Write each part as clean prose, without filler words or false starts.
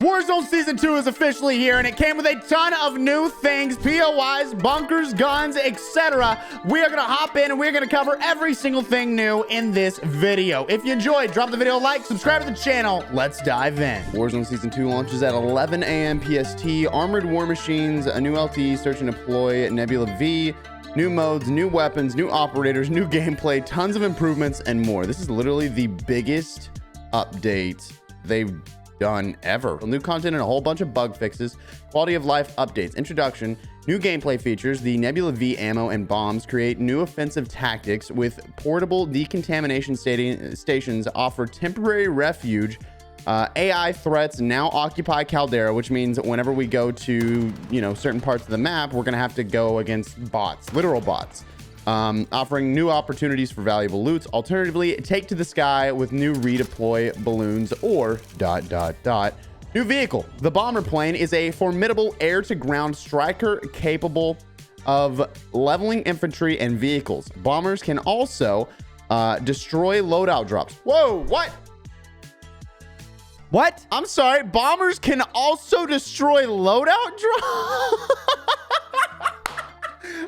Warzone Season 2 is officially here, and it came with a ton of new things, POIs, bunkers, guns, etc. We are going to hop in, and we're going to cover every single thing new in this video. If you enjoyed, drop the video a like, subscribe to the channel. Let's dive in. Warzone Season 2 launches at 11 a.m. PST. Armored war machines, a new LTE, search and deploy, Nebula V, new modes, new weapons, new operators, new gameplay, tons of improvements, and more. This is literally the biggest update they've done ever. New content and a whole bunch of bug fixes, quality of life updates, introduction, new gameplay features. The Nebula V ammo and bombs create new offensive tactics with portable decontamination stations offer temporary refuge. AI threats now occupy Caldera, which means whenever we go to, certain parts of the map, we're going to have to go against bots, literal bots. Offering new opportunities for valuable loots. Alternatively, take to the sky with new redeploy balloons or ... New vehicle. The bomber plane is a formidable air-to-ground striker capable of leveling infantry and vehicles. Bombers can also destroy loadout drops. Whoa, what? What? I'm sorry. Bombers can also destroy loadout drops?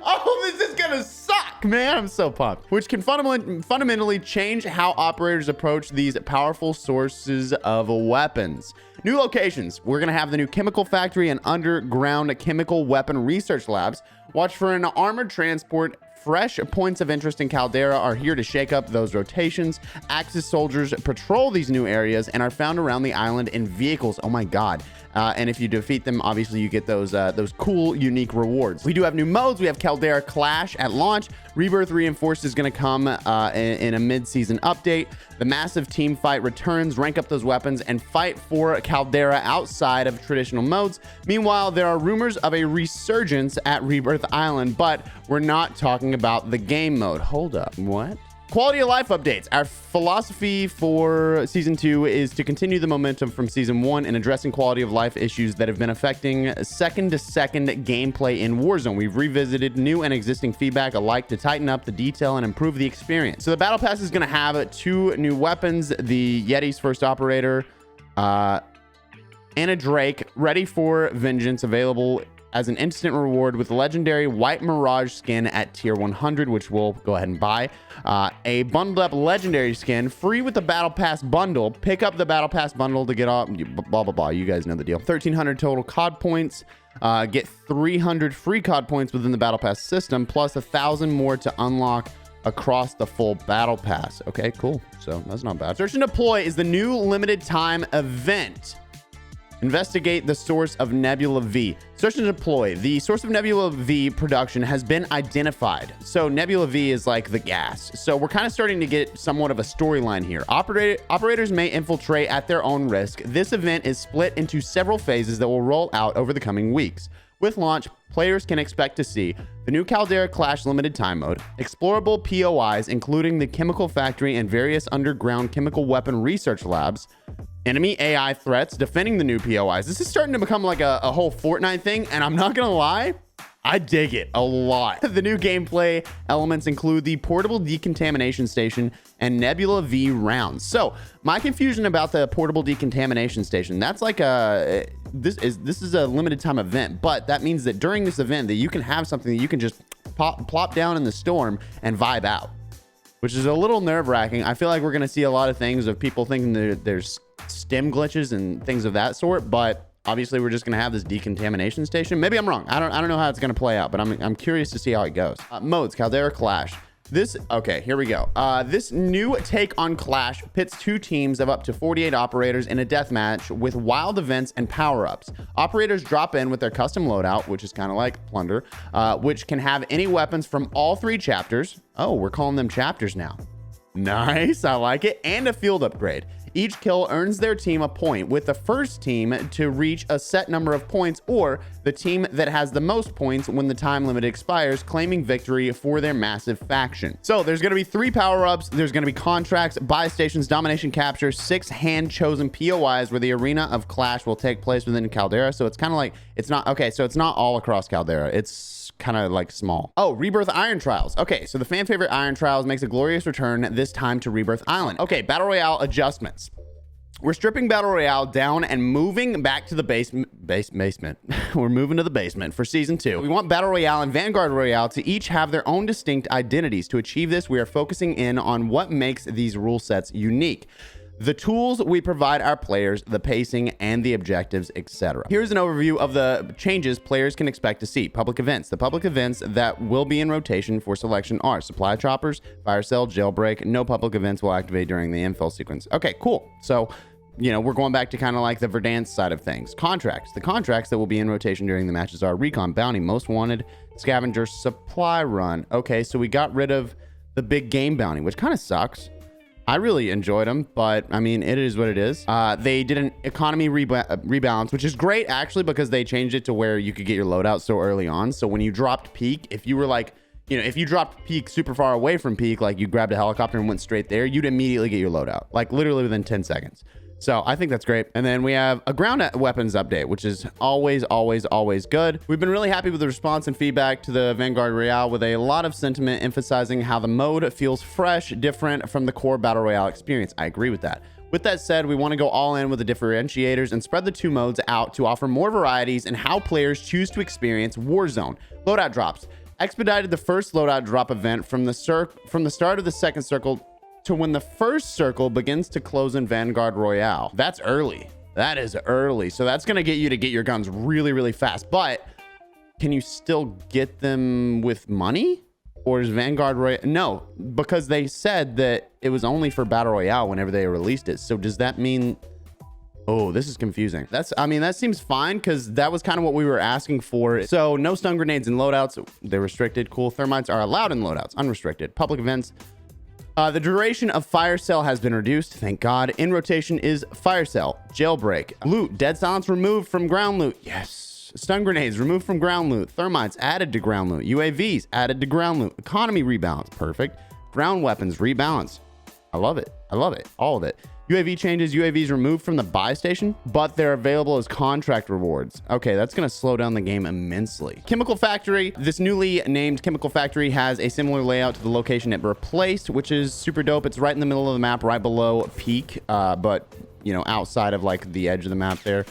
Oh, this is gonna suck, man. I'm so pumped. Which can fundamentally change how operators approach these powerful sources of weapons. New locations. We're gonna have the new chemical factory and underground chemical weapon research labs. Watch for an armored transport. Fresh points of interest in Caldera are here to shake up those rotations. Axis soldiers patrol these new areas and are found around the island in vehicles. Oh my god. And if you defeat them, obviously you get those cool, unique rewards. We do have new modes. We have Caldera Clash at launch. Rebirth Reinforced is going to come in a mid-season update. The massive team fight returns. Rank up those weapons and fight for Caldera outside of traditional modes. Meanwhile, there are rumors of a resurgence at Rebirth Island, but we're not talking about the game mode. Hold up. What? Quality of life updates. Our philosophy for Season 2 is to continue the momentum from Season 1 in addressing quality of life issues that have been affecting second-to-second gameplay in Warzone. We've revisited new and existing feedback alike to tighten up the detail and improve the experience. So the Battle Pass is going to have 2 new weapons, the Yeti's First Operator, and a Drake, ready for vengeance, available as an instant reward with legendary White Mirage skin at tier 100, which we'll go ahead and buy. A bundled up legendary skin free with the Battle Pass bundle. Pick up the Battle Pass bundle to get off, blah, blah, blah. You guys know the deal. 1,300 total COD points. Get 300 free COD points within the Battle Pass system, plus 1,000 more to unlock across the full Battle Pass. Okay, cool. So that's not bad. Search and Deploy is the new limited time event. Investigate the source of Nebula V. Search and Deploy. The source of Nebula V production has been identified. So Nebula V is like the gas. So we're kind of starting to get somewhat of a storyline here. Operators may infiltrate at their own risk. This event is split into several phases that will roll out over the coming weeks. With launch, players can expect to see the new Caldera Clash limited time mode, explorable POIs, including the chemical factory and various underground chemical weapon research labs, enemy AI threats, defending the new POIs. This is starting to become like a whole Fortnite thing, and I'm not gonna lie, I dig it a lot. The new gameplay elements include the portable decontamination station and Nebula V rounds. So my confusion about the portable decontamination station, that's like this is a limited time event, but that means that during this event that you can have something that you can just plop down in the storm and vibe out, which is a little nerve-wracking. I feel like we're gonna see a lot of things of people thinking that there's stim glitches and things of that sort, but obviously we're just gonna have this decontamination station. Maybe I'm wrong. I don't know how it's gonna play out, but I'm curious to see how it goes. Modes, Caldera Clash. Okay, here we go. This new take on Clash pits 2 teams of up to 48 operators in a deathmatch with wild events and power-ups. Operators drop in with their custom loadout, which is kind of like Plunder, which can have any weapons from all 3 chapters. Oh, we're calling them chapters now. Nice, I like it. And a field upgrade. Each kill earns their team a point, with the first team to reach a set number of points, or the team that has the most points when the time limit expires, claiming victory for their massive faction. So there's going to be 3 power-ups. There's going to be contracts, buy stations, domination capture, 6 hand-chosen POIs where the arena of Clash will take place within Caldera. So it's kind of like, it's not, okay, so it's not all across Caldera. It's kind of like small. Oh, Rebirth Iron Trials. Okay, so the fan favorite Iron Trials makes a glorious return, this time to Rebirth Island. Okay, Battle Royale adjustments. We're stripping Battle Royale down and moving back to the basement. We're moving to the basement for Season 2. We want Battle Royale and Vanguard Royale to each have their own distinct identities. To achieve this, we are focusing in on what makes these rule sets unique. The tools we provide our players, the pacing, and the objectives, etc. Here's an overview of the changes players can expect to see. Public events. The public events that will be in rotation for selection are supply choppers, fire sale, jailbreak. No public events will activate during the infill sequence. Okay, cool. So, you know, we're going back to kind of like the Verdansk side of things. Contracts. The contracts that will be in rotation during the matches are Recon, Bounty, Most Wanted, Scavenger, Supply Run. Okay, so we got rid of the big game bounty, which kind of sucks. I really enjoyed them, but I mean, it is what it is. They did an economy rebalance, which is great actually, because they changed it to where you could get your loadout so early on. So when you dropped peak, if you were like, you know, if you dropped peak super far away from peak, like you grabbed a helicopter and went straight there, you'd immediately get your loadout, like literally within 10 seconds. So I think that's great. And then we have a ground weapons update, which is always good. We've been really happy with the response and feedback to the Vanguard Royale, with a lot of sentiment emphasizing how the mode feels fresh, different from the core Battle Royale experience. I agree with that. With that said, we want to go all in with the differentiators and spread the two modes out to offer more varieties in how players choose to experience Warzone. Loadout drops. Expedited the first loadout drop event from the start of the second circle to when the first circle begins to close in Vanguard Royale. That's early. That is early. So that's going to get you to get your guns really fast. But can you still get them with money? Or is Vanguard Royale? No, because they said that it was only for Battle Royale whenever they released it. So does that mean... Oh, this is confusing. I mean, that seems fine, because that was kind of what we were asking for. So no stun grenades in loadouts. They're restricted. Cool. Thermites are allowed in loadouts. Unrestricted. Public events. The duration of fire sale has been reduced, thank God. In rotation is fire sale, jailbreak, loot, dead silence removed from ground loot. Yes. Stun grenades removed from ground loot. Thermites added to ground loot. UAVs added to ground loot. Economy rebalance, perfect. Ground weapons rebalance. I love it. I love it. All of it. UAV changes, UAVs removed from the buy station, but they're available as contract rewards. Okay, that's going to slow down the game immensely. Chemical Factory. This newly named Chemical Factory has a similar layout to the location it replaced, which is super dope. It's right in the middle of the map, right below peak, but, you know, outside of like the edge of the map there,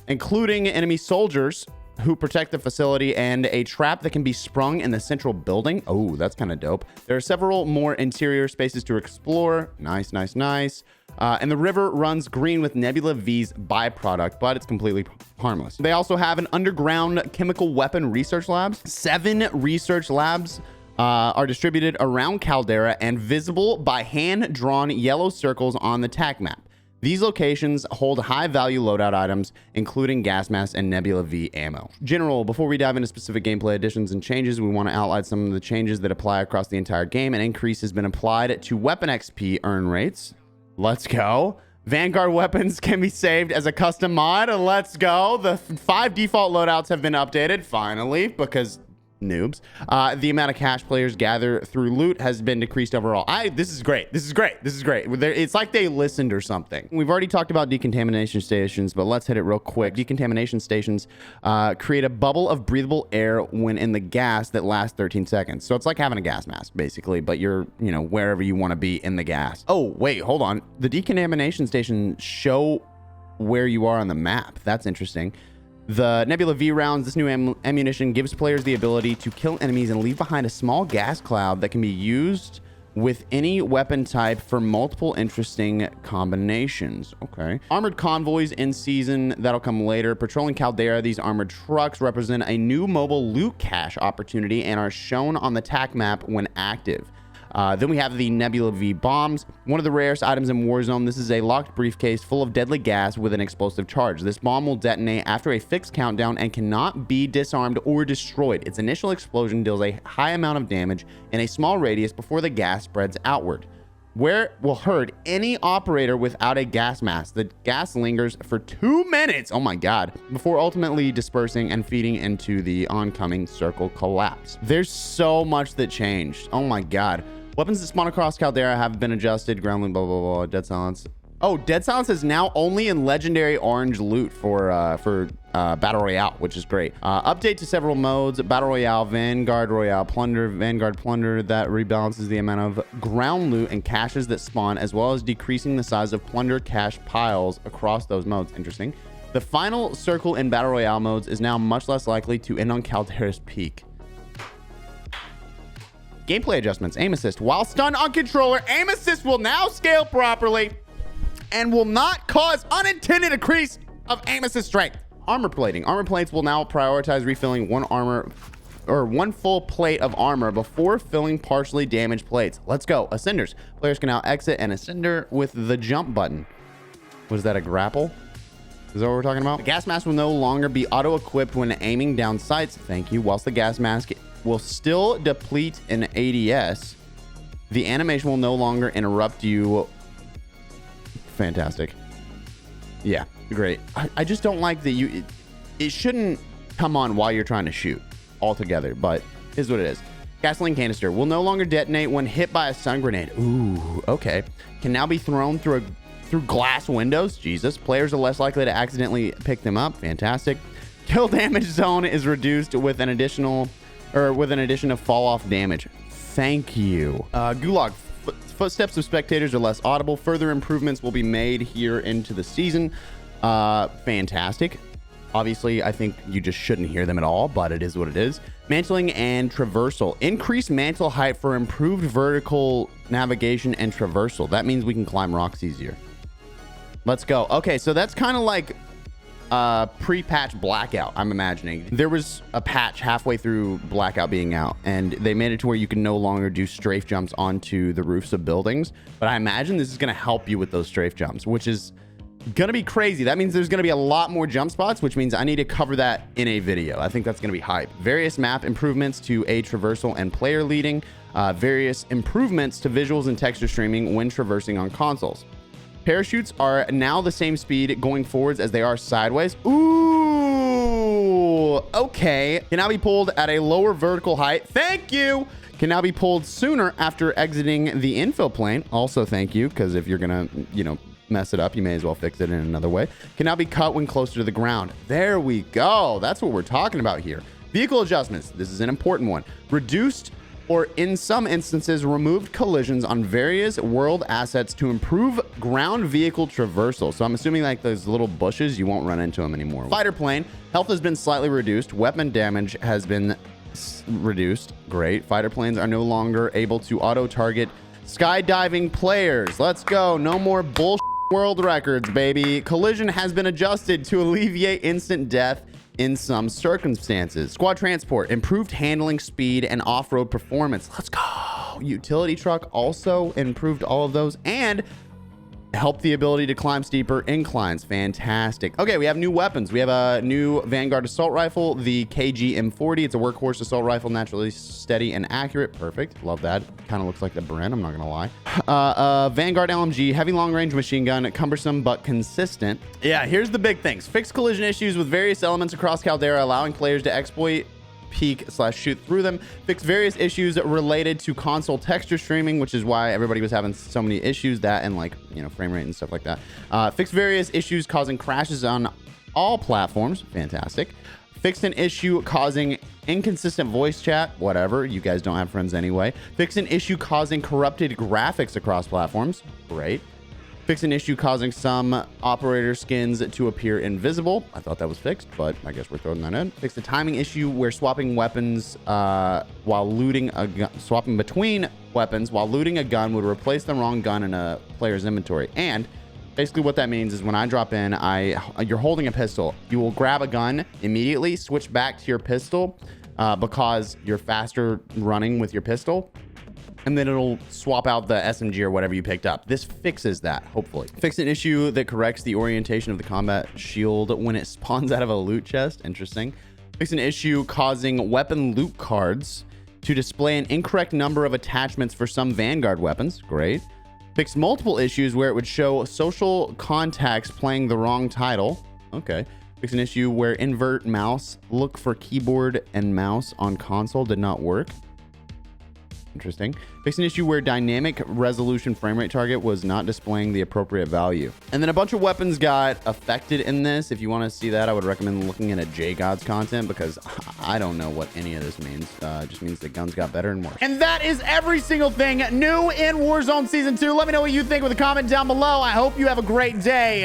including enemy soldiers who protect the facility, and a trap that can be sprung in the central building. Oh, that's kind of dope. There are several more interior spaces to explore. Nice. And the river runs green with Nebula V's byproduct, but it's completely harmless. They also have an underground chemical weapon research labs. 7 research labs are distributed around Caldera and visible by hand-drawn yellow circles on the TAC map. These locations hold high-value loadout items, including gas masks and Nebula V ammo. General, before we dive into specific gameplay additions and changes, we want to outline some of the changes that apply across the entire game. An increase has been applied to weapon XP earn rates. Let's go. Vanguard weapons can be saved as a custom mod. Let's go. The 5 default loadouts have been updated, finally, because... noobs. The amount of cash players gather through loot has been decreased overall. This is great. It's like they listened or something. We've already talked about decontamination stations, but let's hit it real quick. Decontamination stations create a bubble of breathable air when in the gas that lasts 13 seconds. So it's like having a gas mask, basically, but you're, you know, wherever you want to be in the gas. Oh, wait, hold on. The decontamination stations show where you are on the map. That's interesting. The Nebula V rounds, this new ammunition gives players the ability to kill enemies and leave behind a small gas cloud that can be used with any weapon type for multiple interesting combinations. Okay. Armored convoys in season, that'll come later. Patrolling Caldera, these armored trucks represent a new mobile loot cache opportunity and are shown on the TAC map when active. Then we have the Nebula V bombs, one of the rarest items in Warzone. This is a locked briefcase full of deadly gas with an explosive charge. This bomb will detonate after a fixed countdown and cannot be disarmed or destroyed. Its initial explosion deals a high amount of damage in a small radius before the gas spreads outward, where it will hurt any operator without a gas mask. The gas lingers for 2 minutes, oh my god, before ultimately dispersing and feeding into the oncoming circle collapse. There's so much that changed, oh my god. Weapons that spawn across Caldera have been adjusted. Ground loot, blah, blah, blah. Dead silence. Oh, Dead Silence is now only in legendary orange loot for Battle Royale, which is great. Update to several modes: Battle Royale, Vanguard Royale, Plunder, Vanguard Plunder. That rebalances the amount of ground loot and caches that spawn, as well as decreasing the size of plunder cache piles across those modes. Interesting. The final circle in Battle Royale modes is now much less likely to end on Caldera's peak. Gameplay adjustments. Aim assist. While stunned on controller, aim assist will now scale properly and will not cause unintended decrease of aim assist strength. Armor plating. Armor plates will now prioritize refilling one full plate of armor before filling partially damaged plates. Let's go. Ascenders. Players can now exit an ascender with the jump button. Was that a grapple? Is that what we're talking about? The gas mask will no longer be auto-equipped when aiming down sights. Thank you. Whilst the gas mask will still deplete an ADS, the animation will no longer interrupt you. Fantastic. Yeah, great. I just don't like that it shouldn't come on while you're trying to shoot altogether, but is what it is. Gasoline canister will no longer detonate when hit by a stun grenade. Ooh, okay. Can now be thrown through glass windows. Jesus. Players are less likely to accidentally pick them up. Fantastic. Kill damage zone is reduced with an addition of fall off damage. Thank you. Gulag. Footsteps of spectators are less audible. Further improvements will be made here into the season. Fantastic. Obviously, I think you just shouldn't hear them at all, but it is what it is. Mantling and traversal. Increase mantle height for improved vertical navigation and traversal. That means we can climb rocks easier. Let's go. Okay, so that's kind of like pre-patch Blackout, I'm imagining. There was a patch halfway through Blackout being out, and they made it to where you can no longer do strafe jumps onto the roofs of buildings. But I imagine this is going to help you with those strafe jumps, which is going to be crazy. That means there's going to be a lot more jump spots, which means I need to cover that in a video. I think that's going to be hype. Various map improvements to aid traversal and player leading. Various improvements to visuals and texture streaming when traversing on consoles. Parachutes are now the same speed going forwards as they are sideways. Ooh, okay. Can now be pulled at a lower vertical height. Thank you. Can now be pulled sooner after exiting the infill plane. Also, thank you, because if you're gonna, mess it up, you may as well fix it in another way. Can now be cut when closer to the ground. There we go. That's what we're talking about here. Vehicle adjustments. This is an important one. Reduced, or in some instances, removed collisions on various world assets to improve ground vehicle traversal. So I'm assuming like those little bushes, you won't run into them anymore. Fighter plane, health has been slightly reduced. Weapon damage has been reduced. Great. Fighter planes are no longer able to auto-target skydiving players. Let's go. No more bullshit world records, baby. Collision has been adjusted to alleviate instant death in some circumstances. Squad transport, improved handling speed and off-road performance. Let's go. Utility truck also improved all of those and helped the ability to climb steeper inclines. Fantastic. Okay, we have new weapons. We have a new Vanguard assault rifle, the KG-M40. It's a workhorse assault rifle, naturally steady and accurate. Perfect. Love that. Kind of looks like the Bren, I'm not gonna lie. Vanguard LMG, heavy long-range machine gun, cumbersome but consistent. Yeah, here's the big things. Fix collision issues with various elements across Caldera, allowing players to exploit peek/shoot through them. Fix various issues related to console texture streaming, which is why everybody was having so many issues, that and frame rate and stuff like that. Fix various issues causing crashes on all platforms. Fantastic. Fixed an issue causing inconsistent voice chat. Whatever, you guys don't have friends anyway. Fix an issue causing corrupted graphics across platforms. Great. Fix an issue causing some operator skins to appear invisible. I thought that was fixed, but I guess we're throwing that in. Fix the timing issue where swapping weapons while looting a gun, swapping between weapons while looting a gun would replace the wrong gun in a player's inventory. And basically what that means is when I drop in, you're holding a pistol. You will grab a gun immediately, switch back to your pistol because you're faster running with your pistol. And then it'll swap out the SMG or whatever you picked up. This fixes that, hopefully. Fix an issue that corrects the orientation of the combat shield when it spawns out of a loot chest. Interesting. Fix an issue causing weapon loot cards to display an incorrect number of attachments for some Vanguard weapons. Great. Fix multiple issues where it would show social contacts playing the wrong title. Okay. Fix an issue where invert mouse, look for keyboard and mouse on console did not work. Interesting. Fixed an issue where dynamic resolution frame rate target was not displaying the appropriate value. And then a bunch of weapons got affected in this. If you want to see that, I would recommend looking at a J-Gods content because I don't know what any of this means. It just means the guns got better and worse. And that is every single thing new in Warzone Season 2. Let me know what you think with a comment down below. I hope you have a great day.